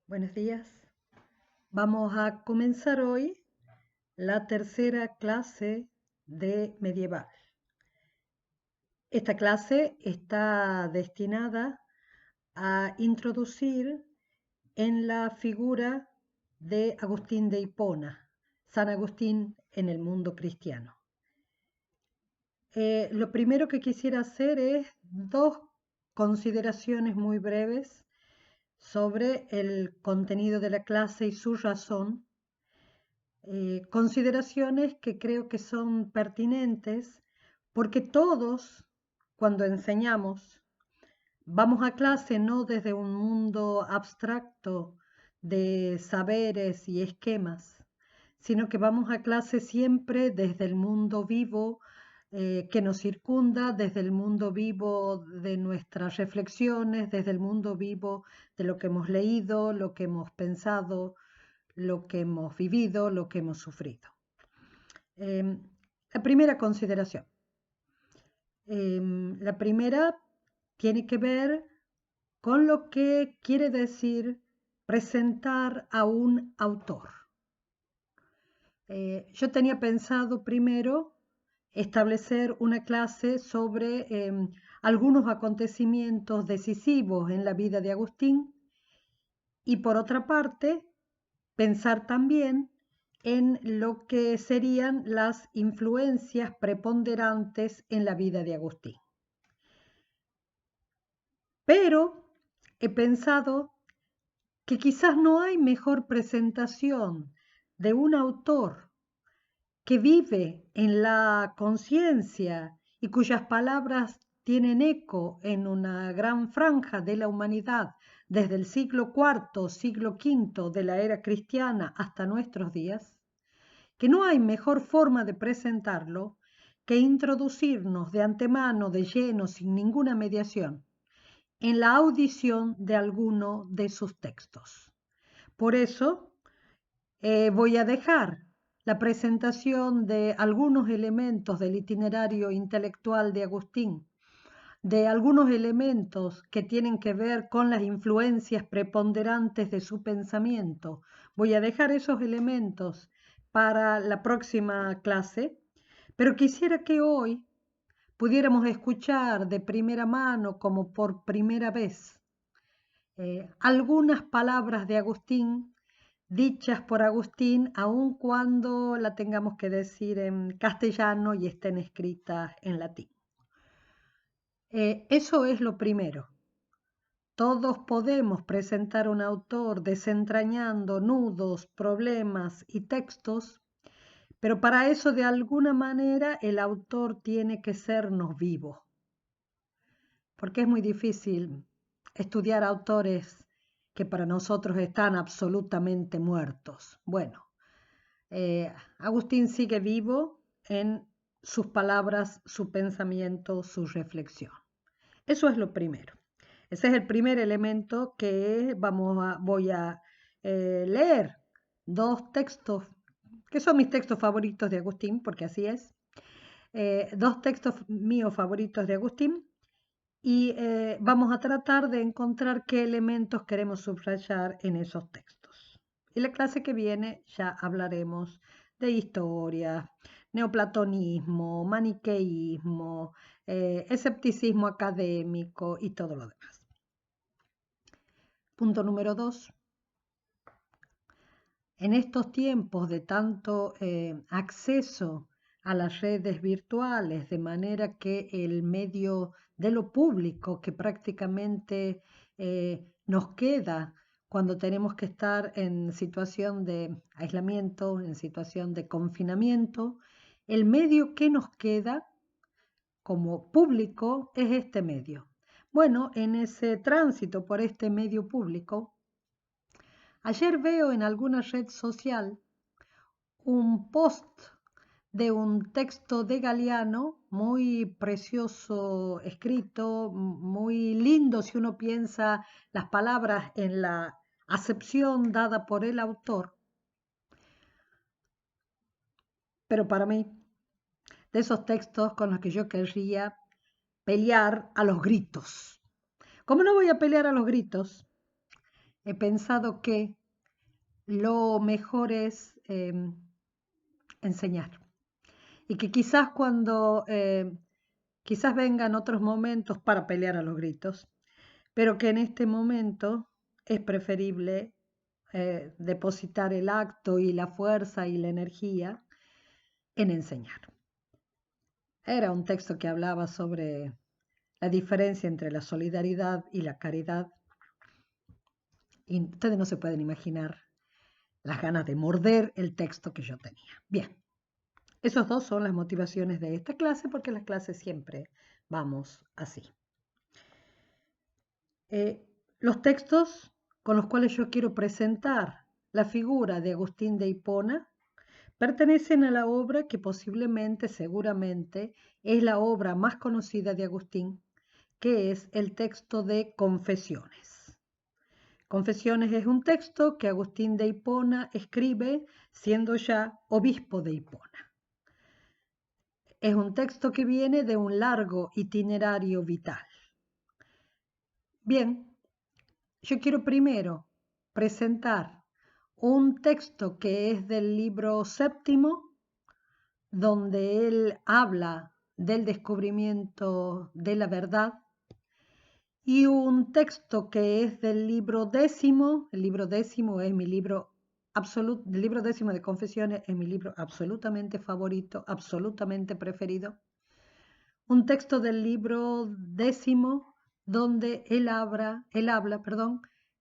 Buenos días. Vamos a comenzar hoy la tercera clase de medieval. Esta clase está destinada a introducir en la figura de Agustín de Hipona, San Agustín en el mundo cristiano. Lo primero que quisiera hacer es dos consideraciones muy breves sobre el contenido de la clase y su razón. Consideraciones que creo que son pertinentes porque todos, cuando enseñamos, vamos a clase no desde un mundo abstracto de saberes y esquemas, sino que vamos a clase siempre desde el mundo vivo que nos circunda, desde el mundo vivo de nuestras reflexiones, desde el mundo vivo de lo que hemos leído, lo que hemos pensado, lo que hemos vivido, lo que hemos sufrido. La primera consideración. La primera tiene que ver con lo que quiere decir presentar a un autor. Yo tenía pensado primero establecer una clase sobre algunos acontecimientos decisivos en la vida de Agustín y por otra parte pensar también en lo que serían las influencias preponderantes en la vida de Agustín. Pero he pensado que quizás no hay mejor presentación de un autor que vive en la conciencia y cuyas palabras tienen eco en una gran franja de la humanidad desde el siglo IV, siglo V de la era cristiana hasta nuestros días, que no hay mejor forma de presentarlo que introducirnos de antemano, de lleno, sin ninguna mediación, en la audición de alguno de sus textos. Por eso voy a dejar la presentación de algunos elementos del itinerario intelectual de Agustín, de algunos elementos que tienen que ver con las influencias preponderantes de su pensamiento. Voy a dejar esos elementos para la próxima clase, pero quisiera que hoy pudiéramos escuchar de primera mano, como por primera vez, algunas palabras de Agustín dichas por Agustín, aun cuando la tengamos que decir en castellano y estén escritas en latín. Eso es lo primero. Todos podemos presentar un autor desentrañando nudos, problemas y textos, pero para eso de alguna manera el autor tiene que sernos vivo, porque es muy difícil estudiar autores que para nosotros están absolutamente muertos. Bueno, Agustín sigue vivo en sus palabras, su pensamiento, su reflexión. Eso es lo primero. Ese es el primer elemento que voy a leer. Dos textos, que son mis textos favoritos de Agustín, porque así es. Dos textos míos favoritos de Agustín y vamos a tratar de encontrar qué elementos queremos subrayar en esos textos. Y la clase que viene ya hablaremos de historia, neoplatonismo, maniqueísmo, escepticismo académico y todo lo demás. Punto número 2. En estos tiempos de tanto acceso a las redes virtuales, de manera que el medio de lo público que prácticamente nos queda cuando tenemos que estar en situación de aislamiento, en situación de confinamiento, el medio que nos queda como público es este medio. Bueno, en ese tránsito por este medio público, ayer veo en alguna red social un post de un texto de Galiano muy precioso escrito, muy lindo si uno piensa las palabras en la acepción dada por el autor. Pero para mí, de esos textos con los que yo querría pelear a los gritos. ¿Cómo no voy a pelear a los gritos he pensado que lo mejor es enseñar. Y que quizás quizás vengan otros momentos para pelear a los gritos, pero que en este momento es preferible depositar el acto y la fuerza y la energía en enseñar. Era un texto que hablaba sobre la diferencia entre la solidaridad y la caridad. Y ustedes no se pueden imaginar las ganas de morder el texto que yo tenía. Bien, esos dos son las motivaciones de esta clase, porque las clases siempre vamos así. Los textos con los cuales yo quiero presentar la figura de Agustín de Hipona pertenecen a la obra que posiblemente, seguramente, es la obra más conocida de Agustín, que es el texto de Confesiones. Confesiones es un texto que Agustín de Hipona escribe siendo ya obispo de Hipona. Es un texto que viene de un largo itinerario vital. Bien, yo quiero primero presentar un texto que es del libro séptimo, donde él habla del descubrimiento de la verdad, y un texto que es del libro décimo. El libro décimo es mi libro absoluto, el libro décimo de Confesiones es mi libro absolutamente favorito, absolutamente preferido. Un texto del libro décimo donde él habla,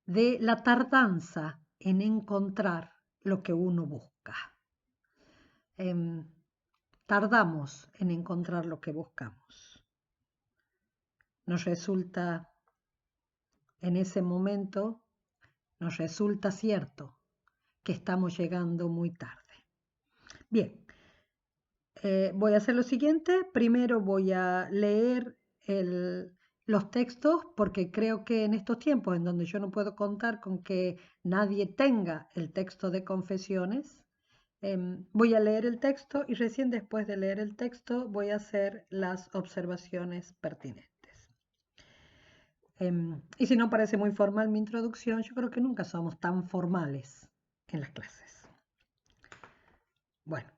de la tardanza en encontrar lo que uno busca. Tardamos en encontrar lo que buscamos. Nos resulta, en ese momento, nos resulta cierto que estamos llegando muy tarde. Bien, voy a hacer lo siguiente. Primero voy a leer los textos, porque creo que en estos tiempos en donde yo no puedo contar con que nadie tenga el texto de Confesiones, voy a leer el texto y recién después de leer el texto voy a hacer las observaciones pertinentes. Y si no parece muy formal mi introducción, yo creo que nunca somos tan formales en las clases. Bueno,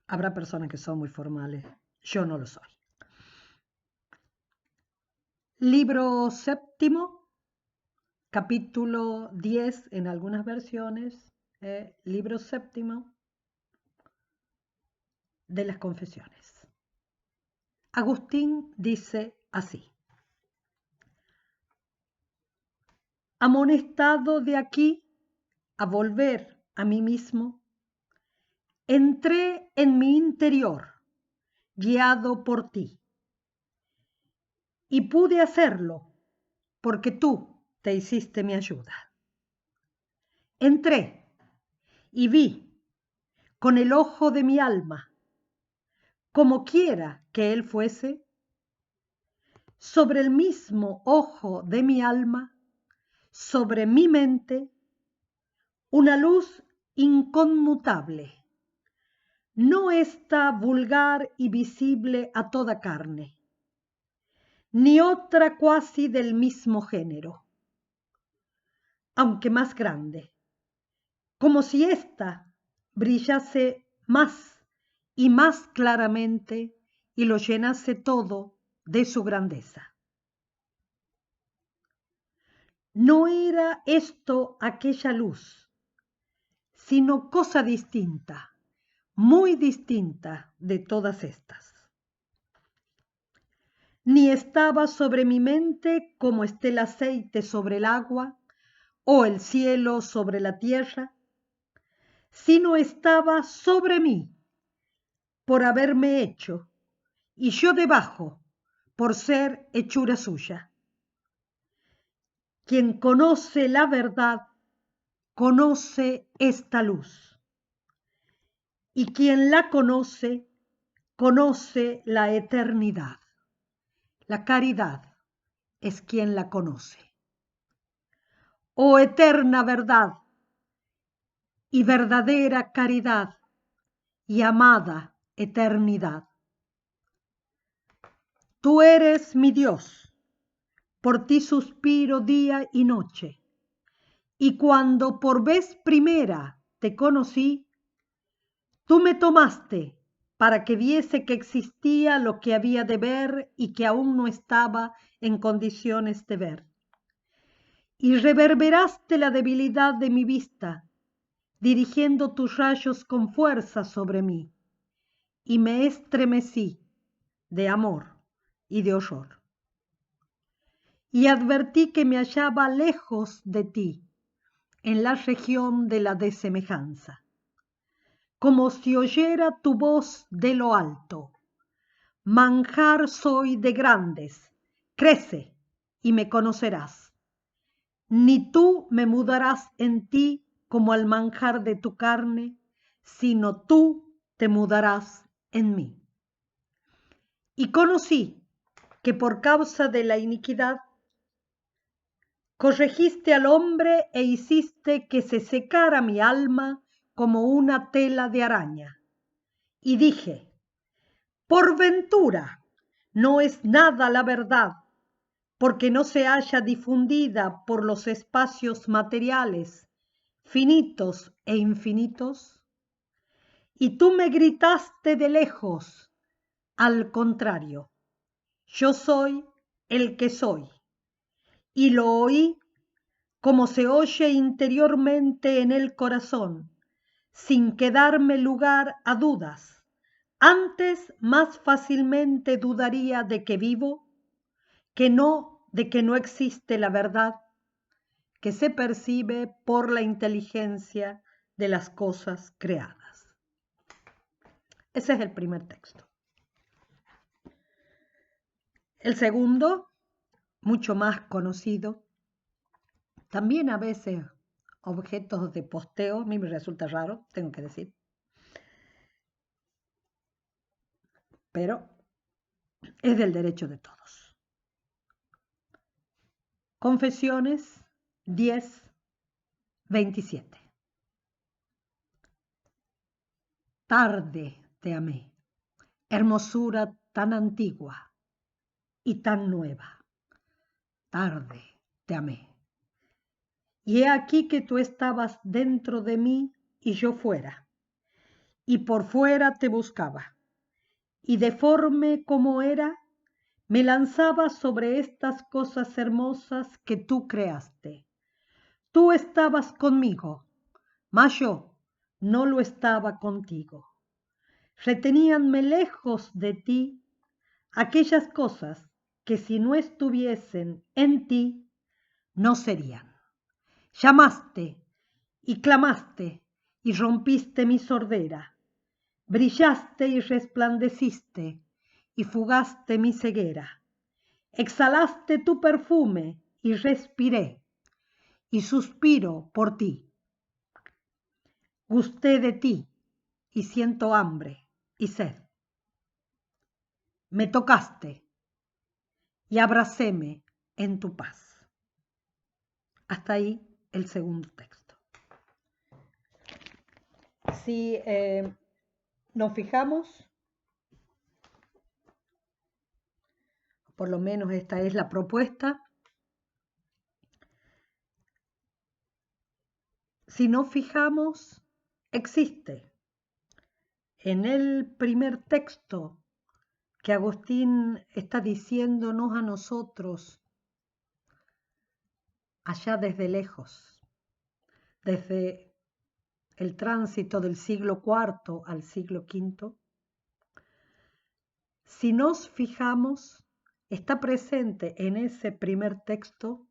habrá personas que son muy formales, yo no lo soy. Libro séptimo, capítulo 10 en algunas versiones, libro séptimo de las Confesiones. Agustín dice así: amonestado de aquí a volver a mí mismo, entré en mi interior, guiado por ti, y pude hacerlo porque tú te hiciste mi ayuda. Entré y vi con el ojo de mi alma, como quiera que él fuese, sobre el mismo ojo de mi alma, sobre mi mente, una luz inconmutable, no esta vulgar y visible a toda carne, ni otra cuasi del mismo género, aunque más grande, como si ésta brillase más y más claramente y lo llenase todo de su grandeza. No era esto aquella luz, sino cosa distinta, muy distinta de todas estas. Ni estaba sobre mi mente como está el aceite sobre el agua o el cielo sobre la tierra, sino estaba sobre mí por haberme hecho, y yo debajo por ser hechura suya. Quien conoce la verdad, conoce esta luz, y quien la conoce, conoce la eternidad. La caridad es quien la conoce. Oh eterna verdad y verdadera caridad y amada eternidad. Tú eres mi Dios, por ti suspiro día y noche, Y cuando por vez primera te conocí, tú me tomaste para que viese que existía lo que había de ver y que aún no estaba en condiciones de ver. Y reverberaste la debilidad de mi vista, dirigiendo tus rayos con fuerza sobre mí, y me estremecí de amor y de horror. Y advertí que me hallaba lejos de ti, en la región de la desemejanza, como si oyera tu voz de lo alto. Manjar soy de grandes, crece y me conocerás. Ni tú me mudarás en ti como al manjar de tu carne, sino tú te mudarás en mí. Y conocí que por causa de la iniquidad corregiste al hombre e hiciste que se secara mi alma como una tela de araña. Y dije, por ventura, no es nada la verdad, porque no se halla difundida por los espacios materiales, finitos e infinitos. Y tú me gritaste de lejos, al contrario, yo soy el que soy. Y lo oí como se oye interiormente en el corazón, sin quedarme lugar a dudas. Antes más fácilmente dudaría de que vivo que no de que no existe la verdad que se percibe por la inteligencia de las cosas creadas. Ese es el primer texto. El segundo, mucho más conocido, también a veces objetos de posteo, a mí me resulta raro, tengo que decir, pero es del derecho de todos. Confesiones 10:27. Tarde te amé, hermosura tan antigua y tan nueva. Tarde te amé. Y he aquí que tú estabas dentro de mí y yo fuera, y por fuera te buscaba, y deforme como era, me lanzaba sobre estas cosas hermosas que tú creaste. Tú estabas conmigo, mas yo no lo estaba contigo. Reteníanme lejos de ti aquellas cosas que si no estuviesen en ti, no serían. Llamaste y clamaste y rompiste mi sordera. Brillaste y resplandeciste y fugaste mi ceguera. Exhalaste tu perfume y respiré y suspiro por ti. Gusté de ti y siento hambre y sed. Me tocaste y abracéme en tu paz. Hasta ahí el segundo texto. Si nos fijamos, por lo menos esta es la propuesta, si nos fijamos, existe en el primer texto que Agustín está diciéndonos a nosotros allá desde lejos, desde el tránsito del siglo IV al siglo V, si nos fijamos, está presente en ese primer texto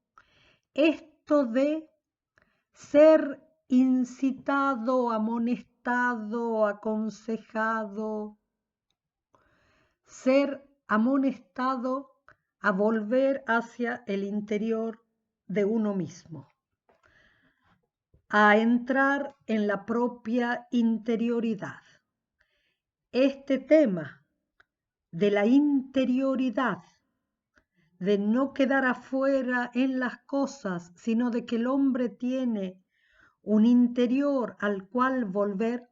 esto de ser incitado, amonestado, aconsejado, ser amonestado a volver hacia el interior de uno mismo, a entrar en la propia interioridad. Este tema de la interioridad, de no quedar afuera en las cosas, sino de que el hombre tiene un interior al cual volver,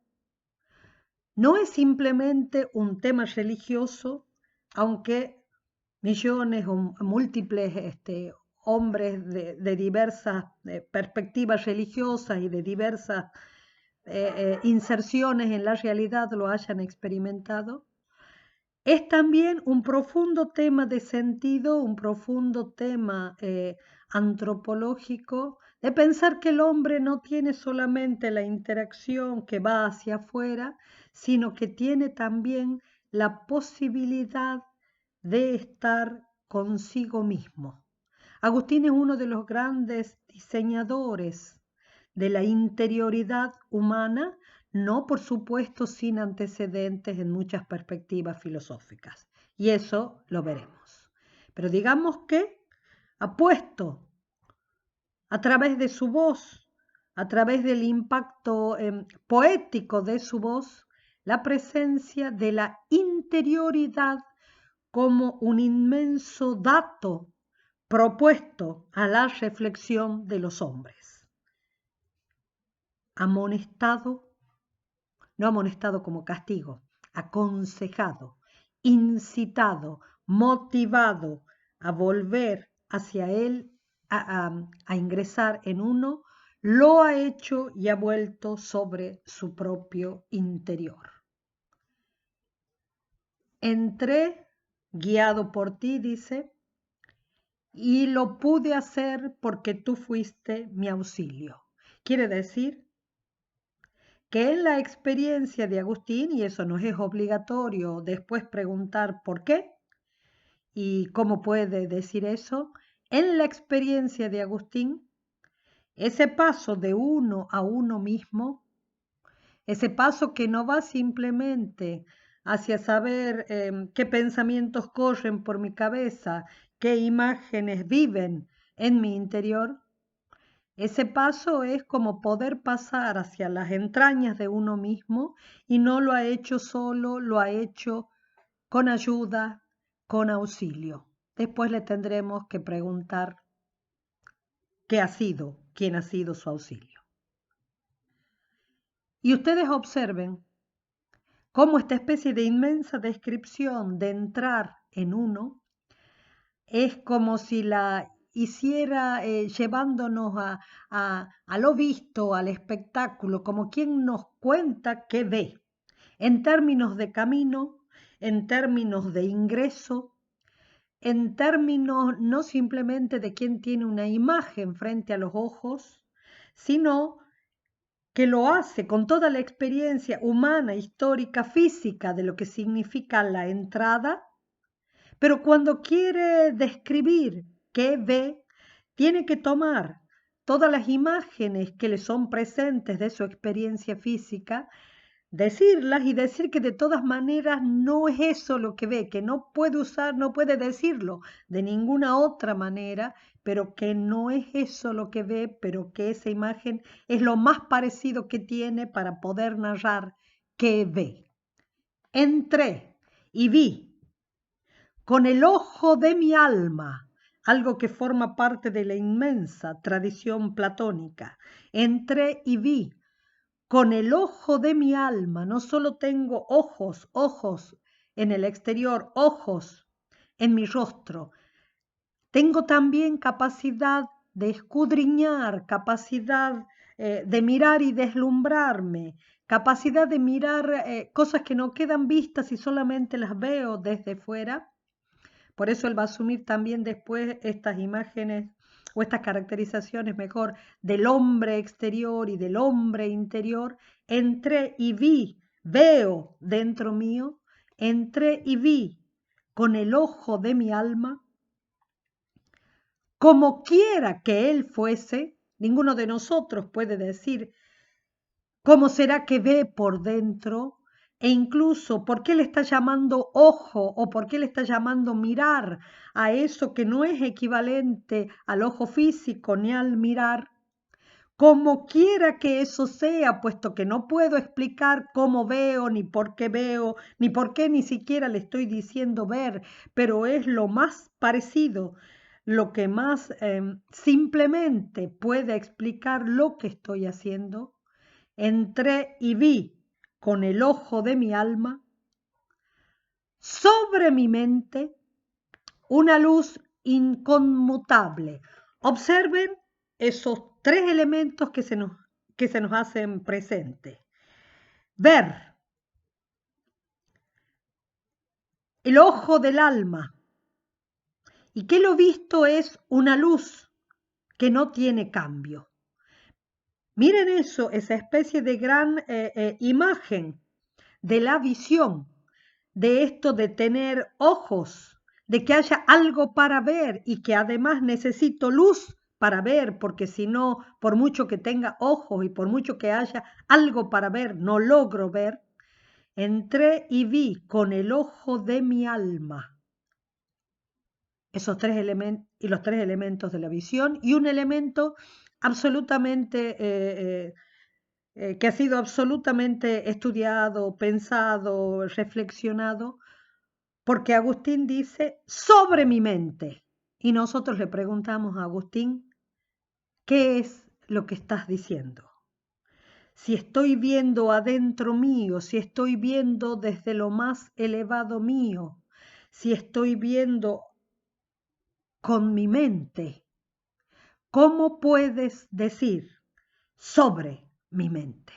no es simplemente un tema religioso, aunque millones o múltiples hombres de diversas perspectivas religiosas y de diversas inserciones en la realidad lo hayan experimentado. Es también un profundo tema de sentido, un profundo tema antropológico, de pensar que el hombre no tiene solamente la interacción que va hacia afuera, sino que tiene también la posibilidad de estar consigo mismo. Agustín es uno de los grandes diseñadores de la interioridad humana, no por supuesto sin antecedentes en muchas perspectivas filosóficas. Y eso lo veremos. Pero digamos que ha puesto a través de su voz, a través del impacto poético de su voz, la presencia de la interioridad como un inmenso dato propuesto a la reflexión de los hombres. Amonestado, no amonestado como castigo, aconsejado, incitado, motivado a volver hacia él, a ingresar en uno, lo ha hecho y ha vuelto sobre su propio interior. Entré, guiado por ti, dice, y lo pude hacer porque tú fuiste mi auxilio. Quiere decir que en la experiencia de Agustín, y eso no es obligatorio después preguntar por qué y cómo puede decir eso, en la experiencia de Agustín, ese paso de uno a uno mismo, ese paso que no va simplemente hacia saber qué pensamientos corren por mi cabeza, qué imágenes viven en mi interior, ese paso es como poder pasar hacia las entrañas de uno mismo y no lo ha hecho solo, lo ha hecho con ayuda, con auxilio. Después le tendremos que preguntar qué ha sido, quién ha sido su auxilio. Y ustedes observen cómo esta especie de inmensa descripción de entrar en uno es como si la hiciera llevándonos a lo visto, al espectáculo, como quien nos cuenta qué ve, en términos de camino, en términos de ingreso, en términos no simplemente de quien tiene una imagen frente a los ojos, sino que lo hace con toda la experiencia humana, histórica, física de lo que significa la entrada, pero cuando quiere describir qué ve, tiene que tomar todas las imágenes que le son presentes de su experiencia física, decirlas y decir que de todas maneras no es eso lo que ve, que no puede usar, no puede decirlo de ninguna otra manera, pero que no es eso lo que ve, pero que esa imagen es lo más parecido que tiene para poder narrar qué ve. Entré y vi con el ojo de mi alma, algo que forma parte de la inmensa tradición platónica. Entré y vi con el ojo de mi alma. No solo tengo ojos en el exterior, ojos en mi rostro. Tengo también capacidad de escudriñar, capacidad de mirar y deslumbrarme, capacidad de mirar cosas que no quedan vistas y solamente las veo desde fuera. Por eso él va a asumir también después estas imágenes o estas caracterizaciones mejor del hombre exterior y del hombre interior. Entré y vi, veo dentro mío, entré y vi con el ojo de mi alma, como quiera que él fuese. Ninguno de nosotros puede decir cómo será que ve por dentro, e incluso por qué le está llamando ojo o por qué le está llamando mirar a eso que no es equivalente al ojo físico ni al mirar. Como quiera que eso sea, puesto que no puedo explicar cómo veo, ni por qué ni siquiera le estoy diciendo ver, pero es lo más parecido, lo que más simplemente puede explicar lo que estoy haciendo. Entré y vi con el ojo de mi alma sobre mi mente una luz inconmutable. Observen esos tres elementos que se nos hacen presentes. Ver, el ojo del alma, y que lo visto es una luz que no tiene cambio. Miren eso, esa especie de gran imagen de la visión, de esto de tener ojos, de que haya algo para ver y que además necesito luz para ver, porque si no, por mucho que tenga ojos y por mucho que haya algo para ver, no logro ver. Entré y vi con el ojo de mi alma esos tres elementos y los tres elementos de la visión y un elemento absolutamente que ha sido absolutamente estudiado, pensado, reflexionado, porque Agustín dice sobre mi mente. Y nosotros le preguntamos a Agustín, ¿qué es lo que estás diciendo? Si estoy viendo adentro mío, si estoy viendo desde lo más elevado mío, si estoy viendo con mi mente, ¿cómo puedes decir sobre mi mente?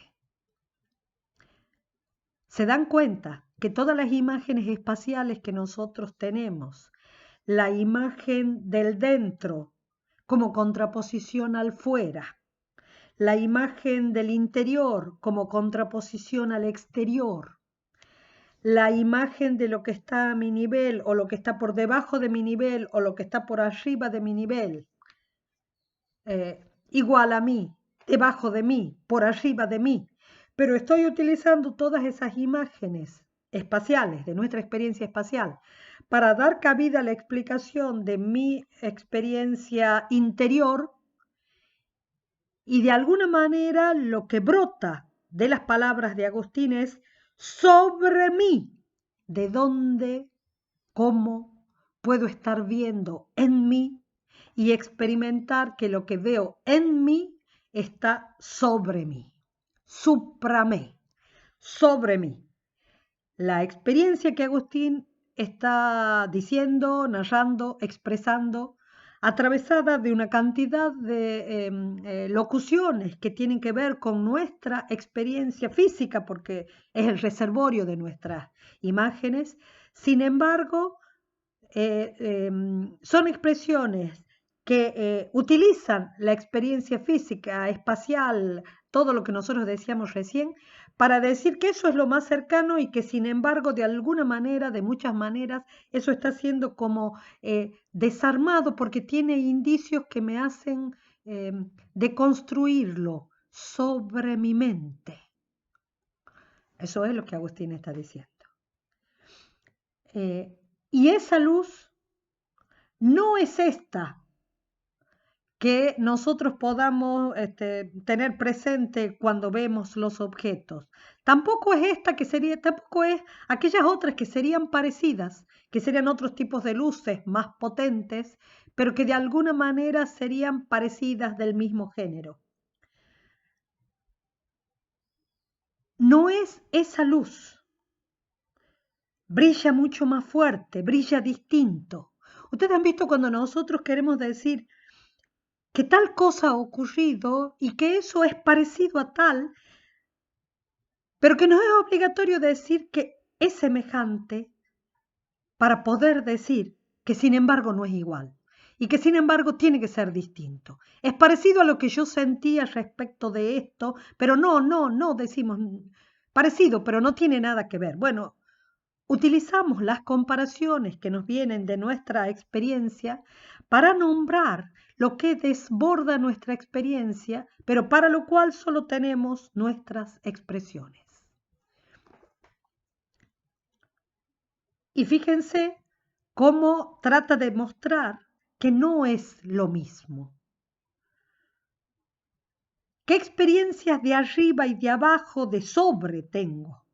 ¿Se dan cuenta que todas las imágenes espaciales que nosotros tenemos, la imagen del dentro como contraposición al fuera, la imagen del interior como contraposición al exterior, la imagen de lo que está a mi nivel o lo que está por debajo de mi nivel o lo que está por arriba de mi nivel, igual a mí, debajo de mí, por arriba de mí, pero estoy utilizando todas esas imágenes espaciales, de nuestra experiencia espacial, para dar cabida a la explicación de mi experiencia interior y de alguna manera lo que brota de las palabras de Agustín es sobre mí, de dónde, cómo puedo estar viendo en mí y experimentar que lo que veo en mí está sobre mí, supramé, sobre mí. La experiencia que Agustín está diciendo, narrando, expresando, atravesada de una cantidad de locuciones que tienen que ver con nuestra experiencia física, porque es el reservorio de nuestras imágenes. Sin embargo, son expresiones que utilizan la experiencia física, espacial, todo lo que nosotros decíamos recién, para decir que eso es lo más cercano y que sin embargo de alguna manera, de muchas maneras, eso está siendo como desarmado porque tiene indicios que me hacen deconstruirlo sobre mi mente. Eso es lo que Agustín está diciendo. Y esa luz no es esta que nosotros podamos tener presente cuando vemos los objetos. Tampoco es esta que sería, tampoco es aquellas otras que serían parecidas, que serían otros tipos de luces más potentes, pero que de alguna manera serían parecidas del mismo género. No es esa luz. Brilla mucho más fuerte, brilla distinto. Ustedes han visto cuando nosotros queremos decir que tal cosa ha ocurrido y que eso es parecido a tal, pero que no es obligatorio decir que es semejante para poder decir que sin embargo no es igual y que sin embargo tiene que ser distinto. Es parecido a lo que yo sentía respecto de esto, pero no decimos parecido, pero no tiene nada que ver. Bueno, utilizamos las comparaciones que nos vienen de nuestra experiencia para nombrar lo que desborda nuestra experiencia, pero para lo cual solo tenemos nuestras expresiones. Y fíjense cómo trata de mostrar que no es lo mismo. ¿Qué experiencias de arriba y de abajo, de sobre tengo?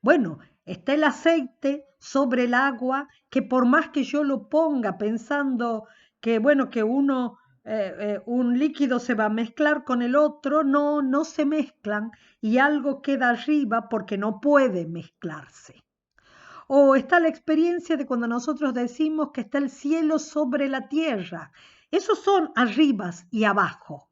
Bueno, está el aceite sobre el agua, que por más que yo lo ponga pensando que, bueno, que un líquido se va a mezclar con el otro, no se mezclan y algo queda arriba porque no puede mezclarse. O está la experiencia de cuando nosotros decimos que está el cielo sobre la tierra. Esos son arribas y abajo,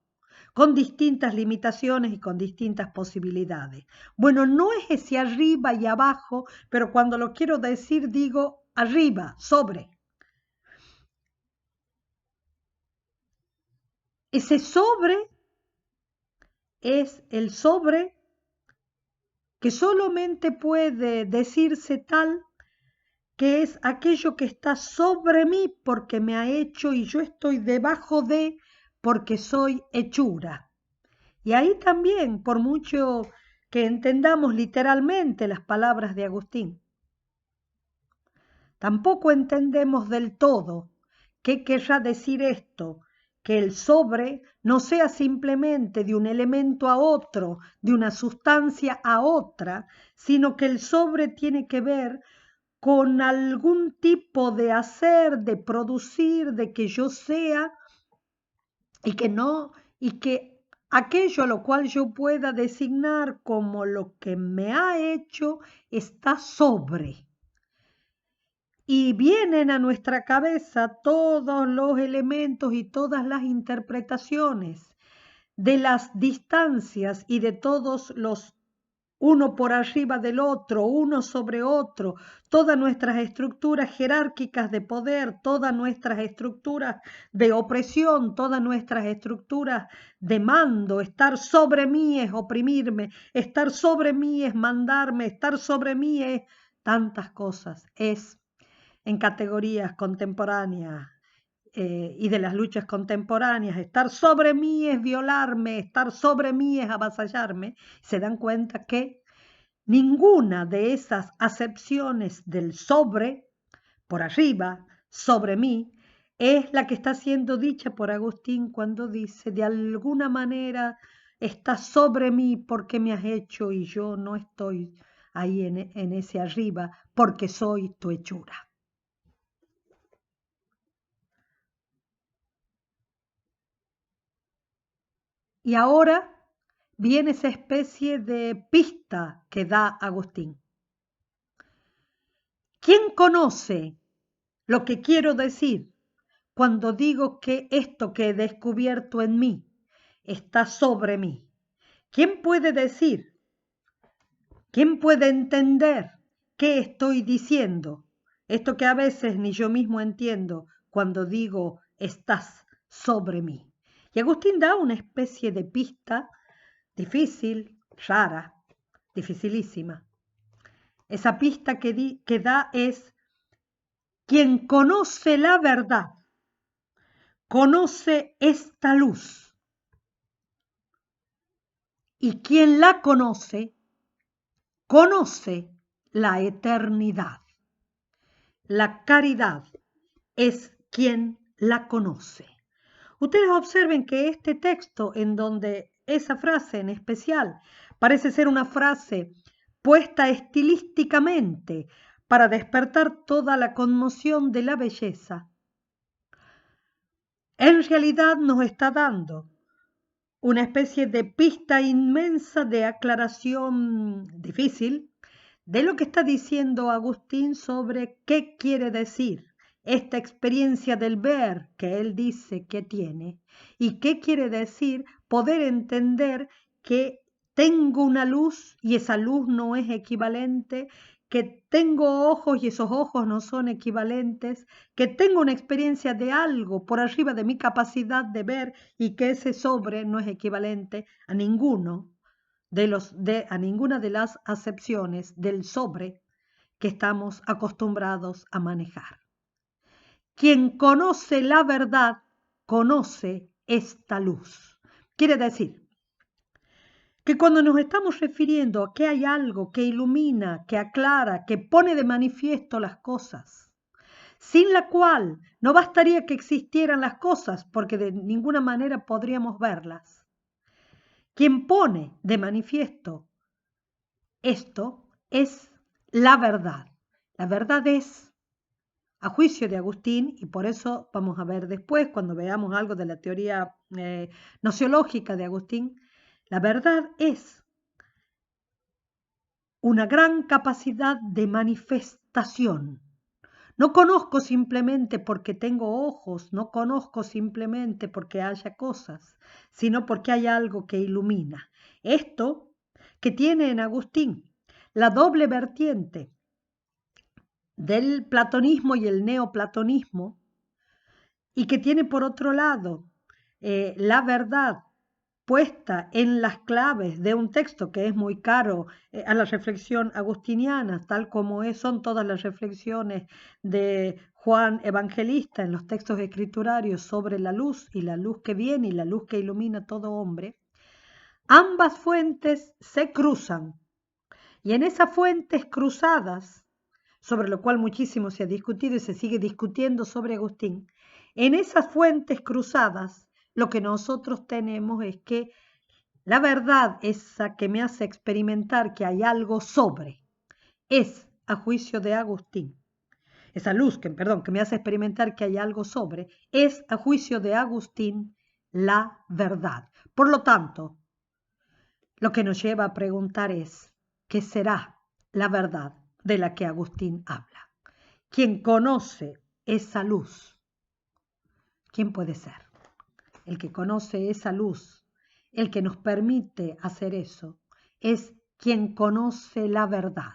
con distintas limitaciones y con distintas posibilidades. Bueno, no es ese arriba y abajo, pero cuando lo quiero decir digo arriba, sobre. Ese sobre es el sobre que solamente puede decirse tal que es aquello que está sobre mí porque me ha hecho y yo estoy debajo de porque soy hechura. Y ahí también, por mucho que entendamos literalmente las palabras de Agustín, tampoco entendemos del todo qué querrá decir esto, que el sobre no sea simplemente de un elemento a otro, de una sustancia a otra, sino que el sobre tiene que ver con algún tipo de hacer, de producir, de que yo sea y que no, y que aquello a lo cual yo pueda designar como lo que me ha hecho está sobre. Y vienen a nuestra cabeza todos los elementos y todas las interpretaciones de las distancias y de todos los uno por arriba del otro, uno sobre otro, todas nuestras estructuras jerárquicas de poder, todas nuestras estructuras de opresión, todas nuestras estructuras de mando. Estar sobre mí es oprimirme, estar sobre mí es mandarme, estar sobre mí es tantas cosas, es en categorías contemporáneas y de las luchas contemporáneas. Estar sobre mí es violarme, estar sobre mí es avasallarme. Se dan cuenta que ninguna de esas acepciones del sobre, por arriba, sobre mí, es la que está siendo dicha por Agustín cuando dice, de alguna manera está sobre mí porque me has hecho y yo no estoy ahí en ese arriba porque soy tu hechura. Y ahora viene esa especie de pista que da Agustín. ¿Quién conoce lo que quiero decir cuando digo que esto que he descubierto en mí está sobre mí? ¿Quién puede decir? ¿Quién puede entender qué estoy diciendo? Esto que a veces ni yo mismo entiendo cuando digo estás sobre mí. Y Agustín da una especie de pista difícil, rara, dificilísima. Esa pista que da es quien conoce la verdad, conoce esta luz. Y quien la conoce, conoce la eternidad. La caridad es quien la conoce. Ustedes observen que este texto, en donde esa frase en especial parece ser una frase puesta estilísticamente para despertar toda la conmoción de la belleza, en realidad nos está dando una especie de pista inmensa de aclaración difícil de lo que está diciendo Agustín sobre qué quiere decir esta experiencia del ver que él dice que tiene y qué quiere decir poder entender que tengo una luz y esa luz no es equivalente, que tengo ojos y esos ojos no son equivalentes, que tengo una experiencia de algo por arriba de mi capacidad de ver y que ese sobre no es equivalente a a ninguna de las acepciones del sobre que estamos acostumbrados a manejar. Quien conoce la verdad, conoce esta luz. Quiere decir que cuando nos estamos refiriendo a que hay algo que ilumina, que aclara, que pone de manifiesto las cosas, sin la cual no bastaría que existieran las cosas, porque de ninguna manera podríamos verlas. Quien pone de manifiesto esto es la verdad. La verdad es, a juicio de Agustín, y por eso vamos a ver después, cuando veamos algo de la teoría nociológica de Agustín, la verdad es una gran capacidad de manifestación. No conozco simplemente porque tengo ojos, no conozco simplemente porque haya cosas, sino porque hay algo que ilumina. Esto que tiene en Agustín la doble vertiente del platonismo y el neoplatonismo, y que tiene por otro lado la verdad puesta en las claves de un texto que es muy caro a la reflexión agustiniana, tal como son todas las reflexiones de Juan Evangelista en los textos escriturarios sobre la luz y la luz que viene y la luz que ilumina a todo hombre. Ambas fuentes se cruzan y en esas fuentes cruzadas, sobre lo cual muchísimo se ha discutido y se sigue discutiendo sobre Agustín, en esas fuentes cruzadas lo que nosotros tenemos es que la verdad, esa que me hace experimentar que hay algo sobre, es, a juicio de Agustín, esa luz que me hace experimentar que hay algo sobre, es, a juicio de Agustín, la verdad. Por lo tanto, lo que nos lleva a preguntar es, ¿qué será la verdad de la que Agustín habla? ¿Quién conoce esa luz? ¿Quién puede ser? El que conoce esa luz, el que nos permite hacer eso, es quien conoce la verdad.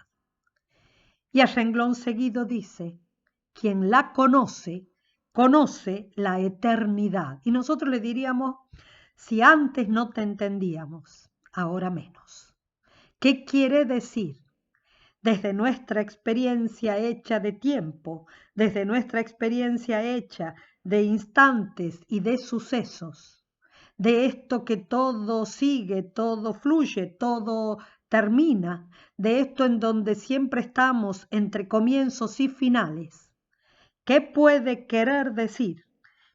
Y a renglón seguido dice, quien la conoce, conoce la eternidad. Y nosotros le diríamos, si antes no te entendíamos, ahora menos. ¿Qué quiere decir? Desde nuestra experiencia hecha de tiempo, desde nuestra experiencia hecha de instantes y de sucesos, de esto que todo sigue, todo fluye, todo termina, de esto en donde siempre estamos entre comienzos y finales. ¿Qué puede querer decir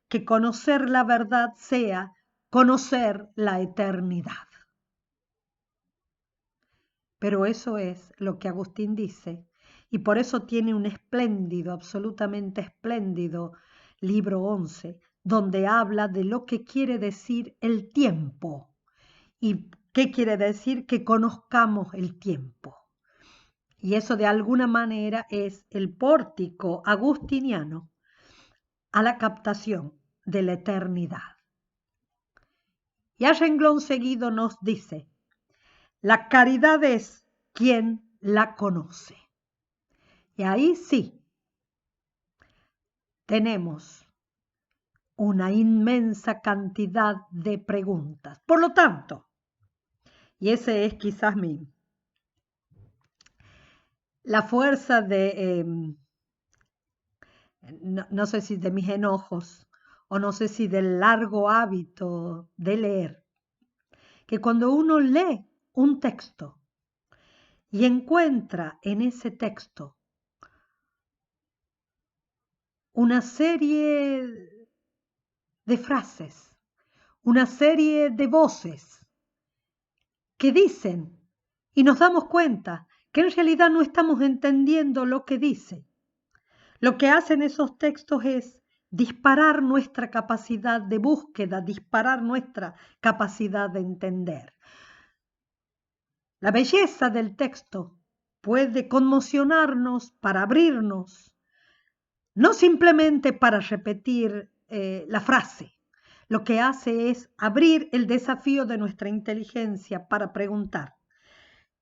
que conocer la verdad sea conocer la eternidad? Pero eso es lo que Agustín dice, y por eso tiene un espléndido, absolutamente espléndido libro 11, donde habla de lo que quiere decir el tiempo y qué quiere decir que conozcamos el tiempo. Y eso de alguna manera es el pórtico agustiniano a la captación de la eternidad. Y a renglón seguido nos dice, la caridad es quien la conoce. Y ahí sí, tenemos una inmensa cantidad de preguntas. Por lo tanto, y ese es quizás la fuerza de, no sé si de mis enojos, o no sé si del largo hábito de leer, que cuando uno lee un texto y encuentra en ese texto una serie de frases, una serie de voces que dicen y nos damos cuenta que en realidad no estamos entendiendo lo que dice. Lo que hacen esos textos es disparar nuestra capacidad de búsqueda, disparar nuestra capacidad de entender. La belleza del texto puede conmocionarnos para abrirnos, no simplemente para repetir la frase. Lo que hace es abrir el desafío de nuestra inteligencia para preguntar,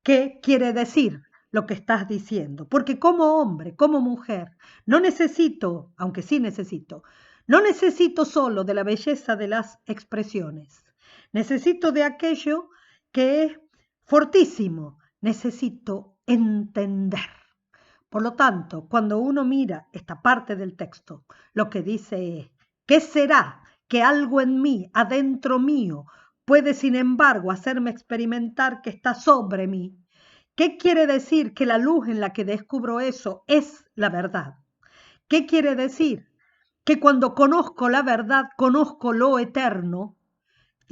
¿qué quiere decir lo que estás diciendo? Porque como hombre, como mujer, no necesito, aunque sí necesito, no necesito solo de la belleza de las expresiones. Necesito de aquello que es fortísimo. Necesito entender. Por lo tanto, cuando uno mira esta parte del texto, lo que dice es, ¿qué será que algo en mí, adentro mío, puede sin embargo hacerme experimentar que está sobre mí? ¿Qué quiere decir que la luz en la que descubro eso es la verdad? ¿Qué quiere decir? Que cuando conozco la verdad, conozco lo eterno,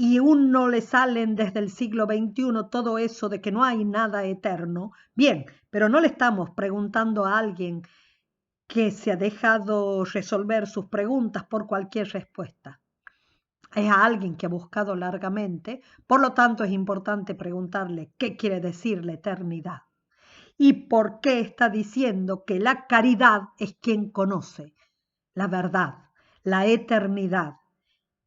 y uno le salen desde el siglo XXI todo eso de que no hay nada eterno. Bien, pero no le estamos preguntando a alguien que se ha dejado resolver sus preguntas por cualquier respuesta. Es a alguien que ha buscado largamente, por lo tanto es importante preguntarle qué quiere decir la eternidad. y por qué está diciendo que la caridad es quien conoce la verdad, la eternidad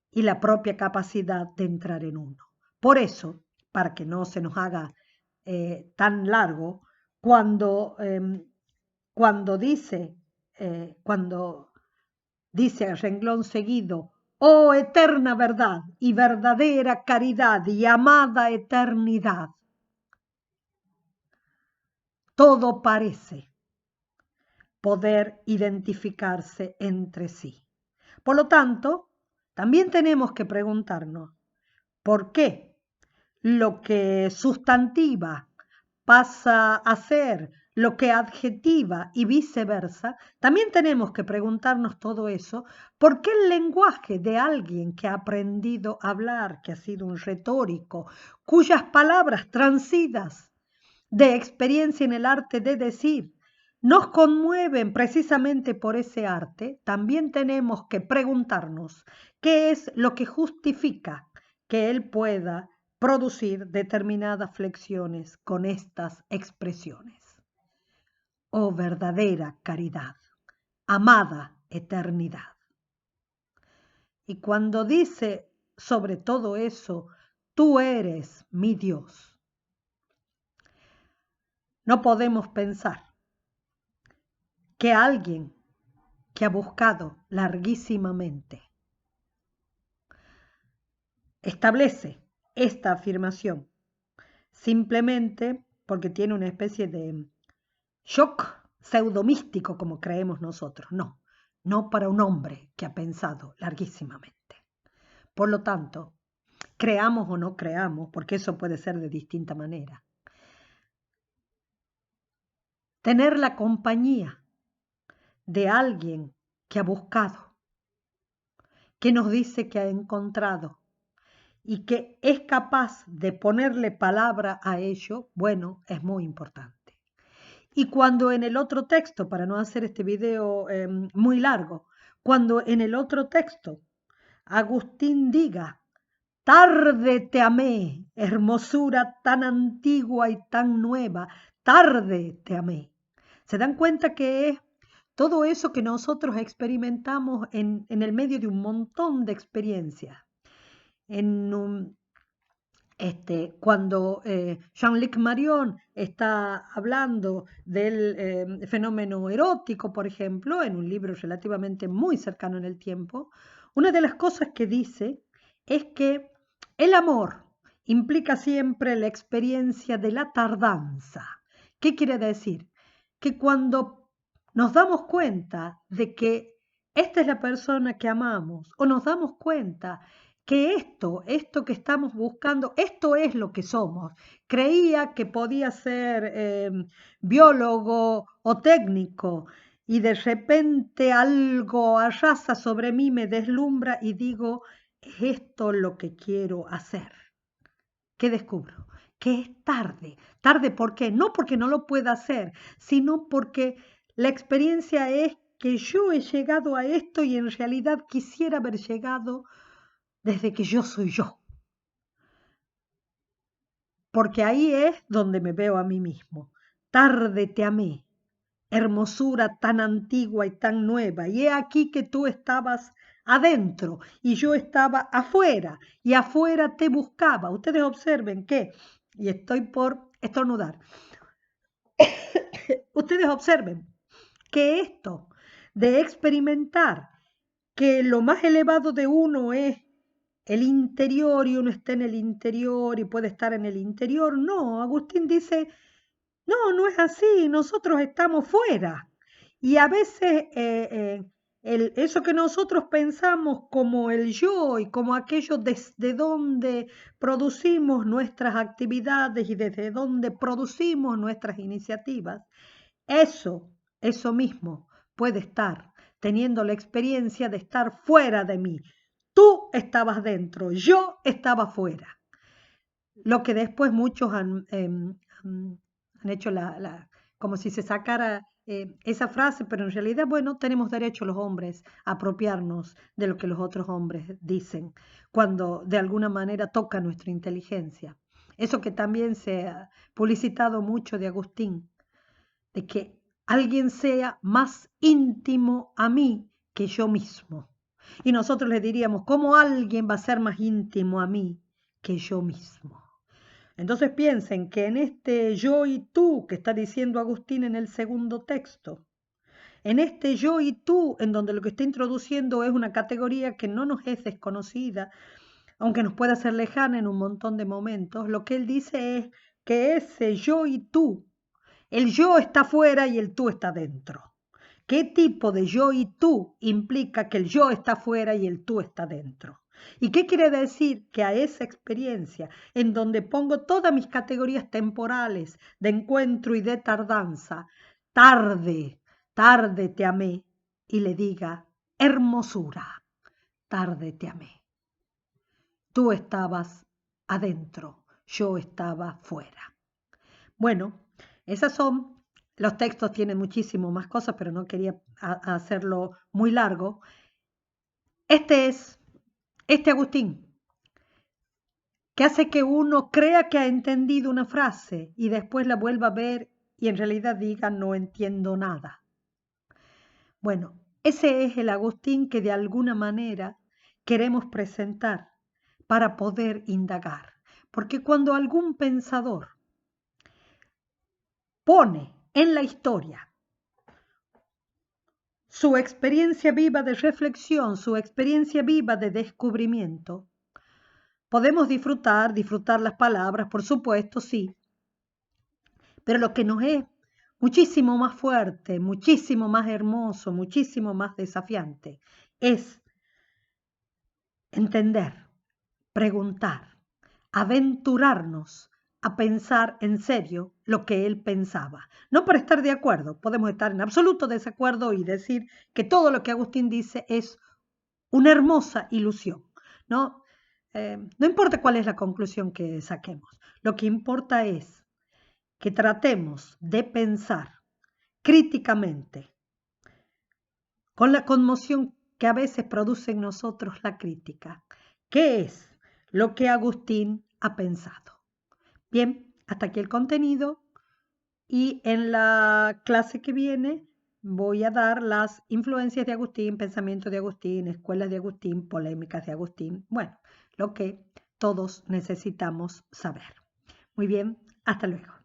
y la propia capacidad de entrar en uno. Por eso, para que no se nos haga tan largo, cuando, cuando dice a renglón seguido, oh eterna verdad y verdadera caridad y amada eternidad, todo parece poder identificarse entre sí. Por lo tanto, también tenemos que preguntarnos, ¿por qué lo que sustantiva pasa a ser lo que adjetiva y viceversa? También tenemos que preguntarnos todo eso, ¿por qué el lenguaje de alguien que ha aprendido a hablar, que ha sido un retórico, cuyas palabras transidas de experiencia en el arte de decir nos conmueven precisamente por ese arte? También tenemos que preguntarnos qué es lo que justifica que él pueda producir determinadas flexiones con estas expresiones. Oh verdadera caridad, amada eternidad. Y cuando dice sobre todo eso, tú eres mi Dios, no podemos pensar que alguien que ha buscado larguísimamente establece esta afirmación simplemente porque tiene una especie de shock pseudomístico como creemos nosotros. No, no para un hombre que ha pensado larguísimamente. Por lo tanto, creamos o no creamos, porque eso puede ser de distinta manera, tener la compañía de alguien que ha buscado, que nos dice que ha encontrado y que es capaz de ponerle palabra a ello, bueno, es muy importante. Y cuando en el otro texto, para no hacer este video muy largo, cuando en el otro texto Agustín diga, tarde te amé, hermosura tan antigua y tan nueva, tarde te amé. ¿Se dan cuenta que es todo eso que nosotros experimentamos en el medio de un montón de experiencias? Cuando Jean-Luc Marion está hablando del fenómeno erótico, por ejemplo, en un libro relativamente muy cercano en el tiempo, una de las cosas que dice es que el amor implica siempre la experiencia de la tardanza. ¿Qué quiere decir? Que cuando nos damos cuenta de que esta es la persona que amamos, o nos damos cuenta que esto que estamos buscando, esto es lo que somos. Creía que podía ser biólogo o técnico y de repente algo arrasa sobre mí, me deslumbra y digo, es esto lo que quiero hacer. ¿Qué descubro? Que es tarde. ¿Tarde por qué? No porque no lo pueda hacer, sino porque la experiencia es que yo he llegado a esto y en realidad quisiera haber llegado desde que yo soy yo. Porque ahí es donde me veo a mí mismo. Tarde te amé, hermosura tan antigua y tan nueva, y he aquí que tú estabas adentro y yo estaba afuera, y afuera te buscaba. Ustedes observen que, y estoy por estornudar, ustedes observen que esto de experimentar que lo más elevado de uno es el interior y uno está en el interior y puede estar en el interior. No, Agustín dice, no, no es así, nosotros estamos fuera. Y a veces eso que nosotros pensamos como el yo y como aquello desde donde producimos nuestras actividades y desde donde producimos nuestras iniciativas, eso mismo puede estar teniendo la experiencia de estar fuera de mí. Tú estabas dentro, yo estaba fuera. Lo que después muchos han hecho como si se sacara esa frase, pero en realidad, bueno, tenemos derecho los hombres a apropiarnos de lo que los otros hombres dicen, cuando de alguna manera toca nuestra inteligencia. Eso que también se ha publicitado mucho de Agustín, de que alguien sea más íntimo a mí que yo mismo. Y nosotros le diríamos, ¿cómo alguien va a ser más íntimo a mí que yo mismo? Entonces piensen que en este yo y tú que está diciendo Agustín en el segundo texto, en este yo y tú, en donde lo que está introduciendo es una categoría que no nos es desconocida, aunque nos pueda ser lejana en un montón de momentos, lo que él dice es que ese yo y tú, el yo está fuera y el tú está dentro. ¿Qué tipo de yo y tú implica que el yo está fuera y el tú está dentro? ¿Y qué quiere decir? Que a esa experiencia, en donde pongo todas mis categorías temporales de encuentro y de tardanza, tarde te amé, y le diga, hermosura, tarde te amé. Tú estabas adentro, yo estaba fuera. Bueno, esas son, los textos tienen muchísimo más cosas, pero no quería hacerlo muy largo. Este es Agustín, que hace que uno crea que ha entendido una frase y después la vuelva a ver y en realidad diga no entiendo nada. Bueno, ese es el Agustín que de alguna manera queremos presentar para poder indagar. Porque cuando algún pensador pone en la historia su experiencia viva de reflexión, su experiencia viva de descubrimiento, podemos disfrutar las palabras, por supuesto, sí, pero lo que nos es muchísimo más fuerte, muchísimo más hermoso, muchísimo más desafiante, es entender, preguntar, aventurarnos a pensar en serio lo que él pensaba. No por estar de acuerdo, podemos estar en absoluto desacuerdo y decir que todo lo que Agustín dice es una hermosa ilusión, ¿no? No importa cuál es la conclusión que saquemos, lo que importa es que tratemos de pensar críticamente con la conmoción que a veces produce en nosotros la crítica. ¿Qué es lo que Agustín ha pensado? Bien, hasta aquí el contenido y en la clase que viene voy a dar las influencias de Agustín, pensamiento de Agustín, escuelas de Agustín, polémicas de Agustín, bueno, lo que todos necesitamos saber. Muy bien, hasta luego.